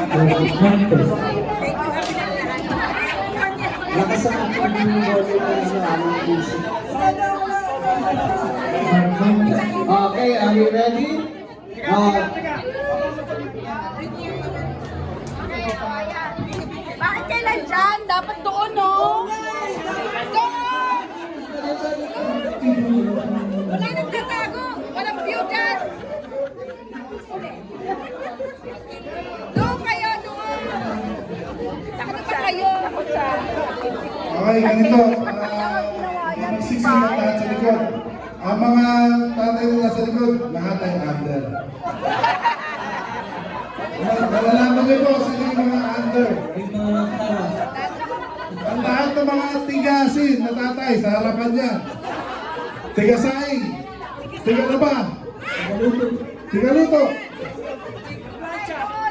Montes. Lakas ang ating body na sa aming isip. Okay, are you ready? Bakit kailan dyan? Dapat doon, no? Doon! Wala nang tatago! Walang view dyan! Doon kayo, doon! Ano ba kayo? Okay, ganito. Magsisimula lahat sa likod. Ang mga tatay na nasa likod, lahat ay under. Malalaman niyo po sino yung mga under. Yung mga tara. Ang lahat ng mga tigasin na tatay sa harapan niya. Tigasaing. Tiga na ba? Tiga luto.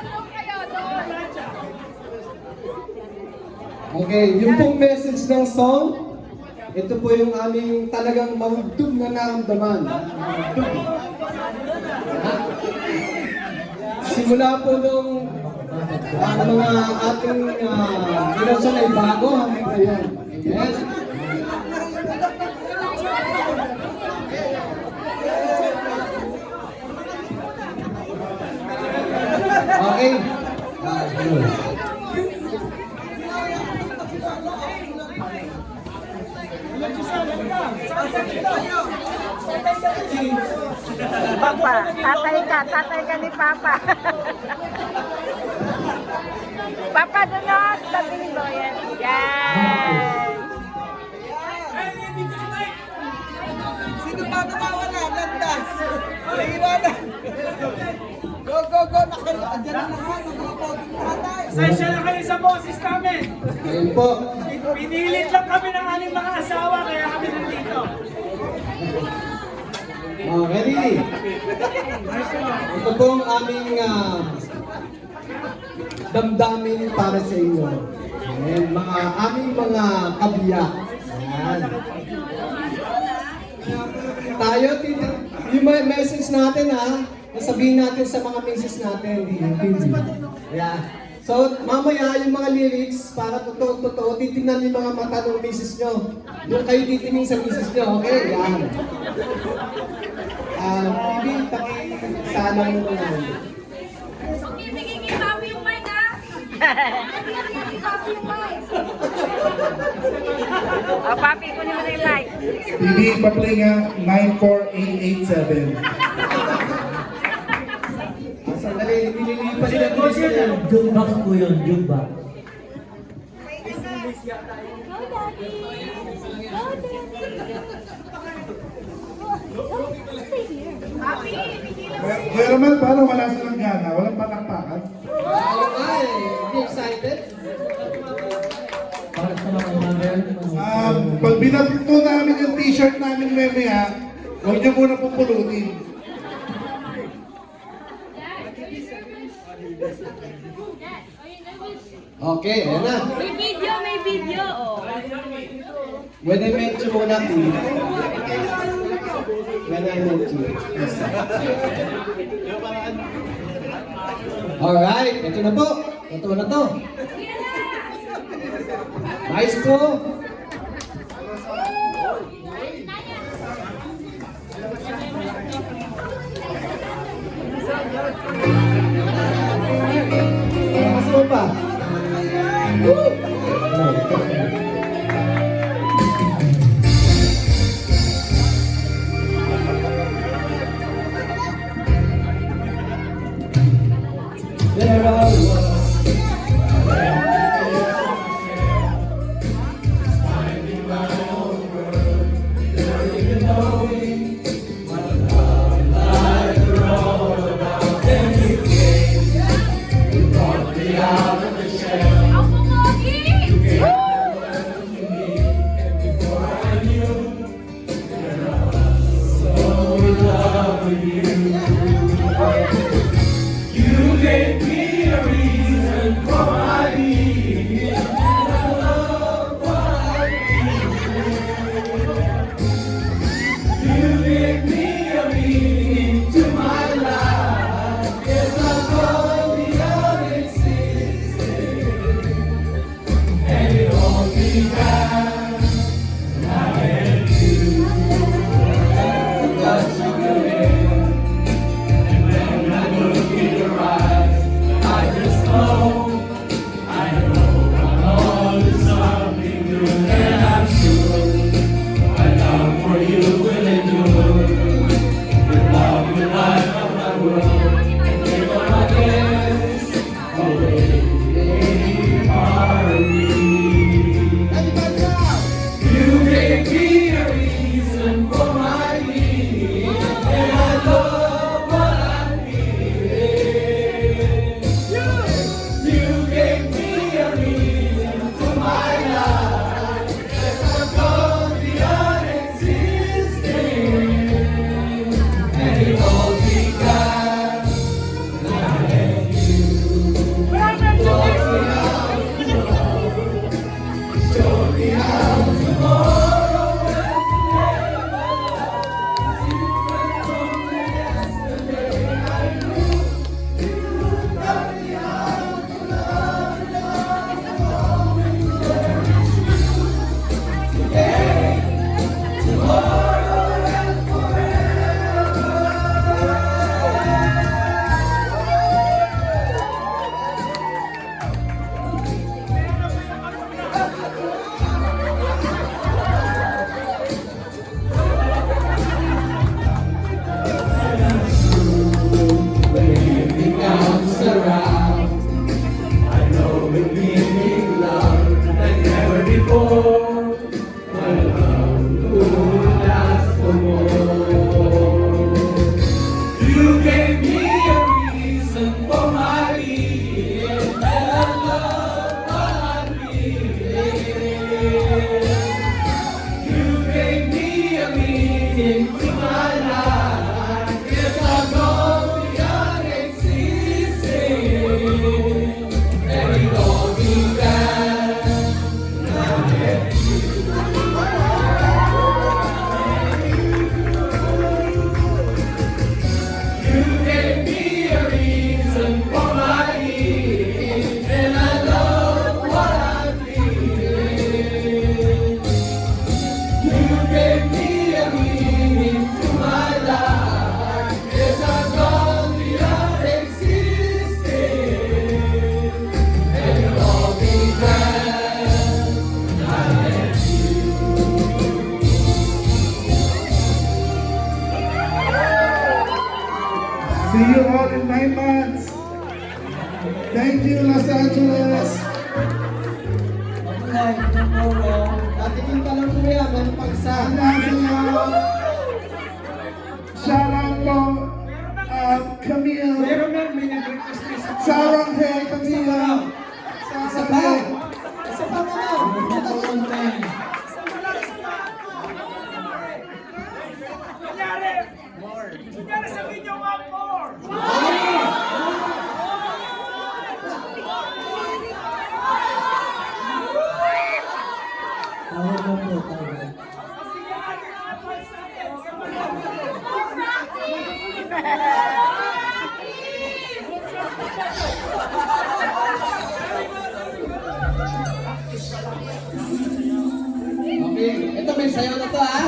Doon kayo, doon! Okay, yung pong message ng song, ito po yung aming talagang mahugtog na naramdaman. Simula po nung mga ating pinasyon ay bago hanggang ngayon. Amen. Okay. Papa, tatay ka ni Papa. Papa, do not tabi ni Loyan. Yan. Sino pa nawawala? Landas! Iwanan! Go, go, go! Andiyan na naman! Nagpapagod na hatay! Pasensya na kayo sa boses namin. Ayun po. Pinilit lang kami ng aming mga asawa kaya kami nandito. Ready? Ito po ang aming damdamin para sa inyo. Ayan, aming mga kabiyak. Ayan. Tayo, yung message natin nasabihin natin sa mga message natin. Yeah. So, mamaya yung mga lyrics, para totoo, titignan yung mga mata ng misis nyo. Yung kayo titingin sa misis nyo, okay? Yan. Hindi, sana mo naman. Bigigil Papi yung mic, ha? Bigigil Papi yung mic. O, Papi, kunin mo na yung mic. Hindi pa-play nga 94887. Sandali, nililipas nila po sila. Jukebox po yun, jukebox. Kuya Romel, paano wala silang gana? Walang patakpakan? Ay, hindi excited? Para sa mga mother. Pag binato namin yung t-shirt namin mamaya, huwag niyo muna pupulutin. Okay, ayan na. May video, oh. When I met you muna, please. When I met you. Yes, sir. Alright, ito na po. Ito na to. Maestro. Mas mo pa. There I was. You gave me a reason. Thank you, Los Angeles. Mabuhay. Tomorrow. Datikin pa lang kuya, meron pang isa. Annyeonghaseyo. Shout out po, Camille. Meron na, may nag-request na isa. Saranghae, Camille. Isa pa. Isa pa naman. Kunyari sabihin niyo, one more. Tawag mo po. Tawag. Okay, ito may sayo na to ha.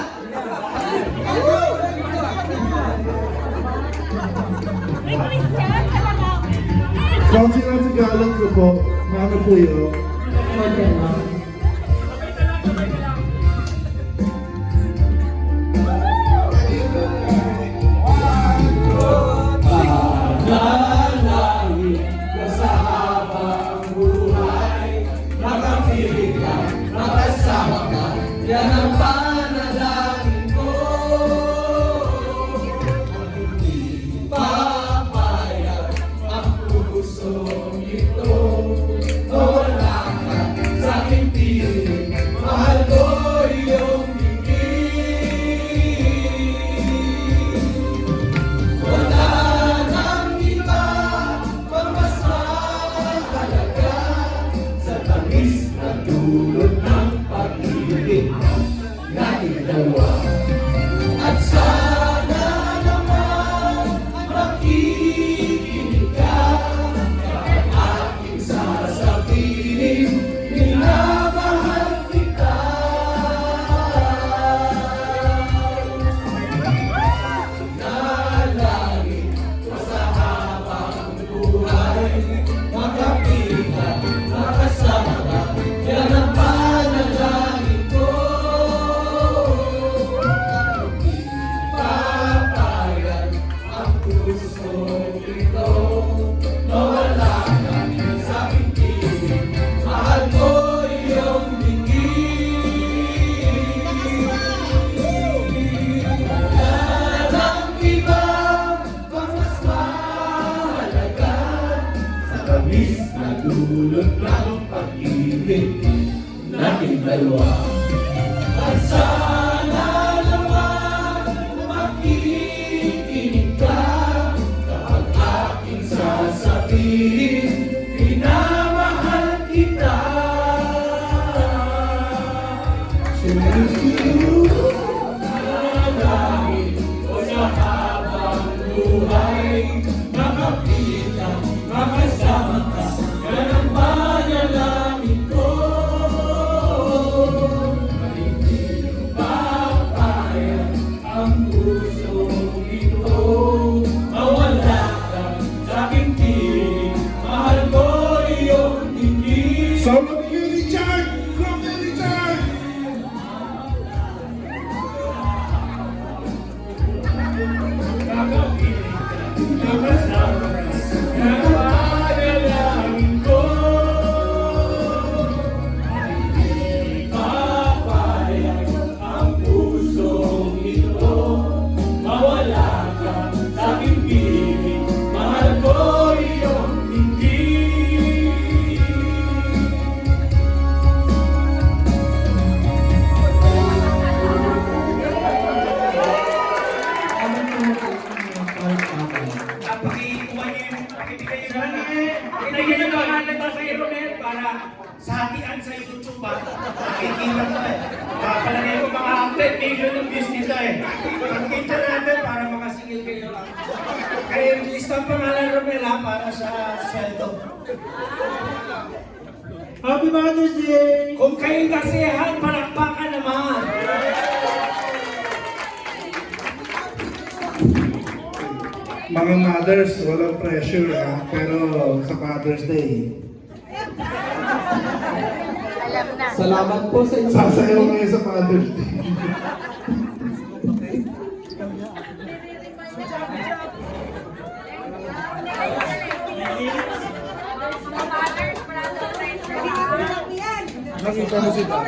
Kung sinasagalan ko po, ano po yun? Okay lang. Yan ang panalangin ko. Hindi papayag ang pusong ito. Wala ka sa aking piling, mahal ko iyong higit. Wala nang iba pang mas mahalaga sa tamis na dulot ng pag-ibig nating dalawa. At sana naman makikinig ka kapag aking sasabihin, minamahal kita. Nalangin ko sa habang buhay, makapit ka, makasama ka, yan ang panalangin ko. Hindi papayag ang puso ito, mawala ka sa aking piling, mahal ko iyong higit. Walang iba pang mas mahalaga sa tamis na dulot ng pag-ibig nating dalawa. At sana naman makikinig ka kapag aking sasabihin, minamahal kita. Nalangin ko sa habang buhay, makapit ka, makasama ka, yan ang panalangin ko. Hindi papayag ang pusong ito, mawala ka sa aking piling, mahal ko iyong higit. Solo ni Richard! Group ni Richard! Panalangin ko, hindi papayag ang pusong ito, mawala ka sa aking piling, mahal ko iyong higit. Ano po yung part ako? Pakikuha niyo yung pakibigay niyo na. Ilagyan niyo ang pangalan ba sa Romel para sa hatian sa YouTube ba? Nakikita mo eh. Palagay ko mga 100 million ng views dito eh. Pagkita natin para makasingil kayo. Kaya list ang pangalan Romel ha para sa sweldo. Happy Mother's Day! Kung kayo kasiyahan, palakpakan naman. Mga mothers, walang pressure ha, pero sa Father's Day, Salamat po sa inyo. sasayaw kayo sa Father's Day. Nakita mo si Dad.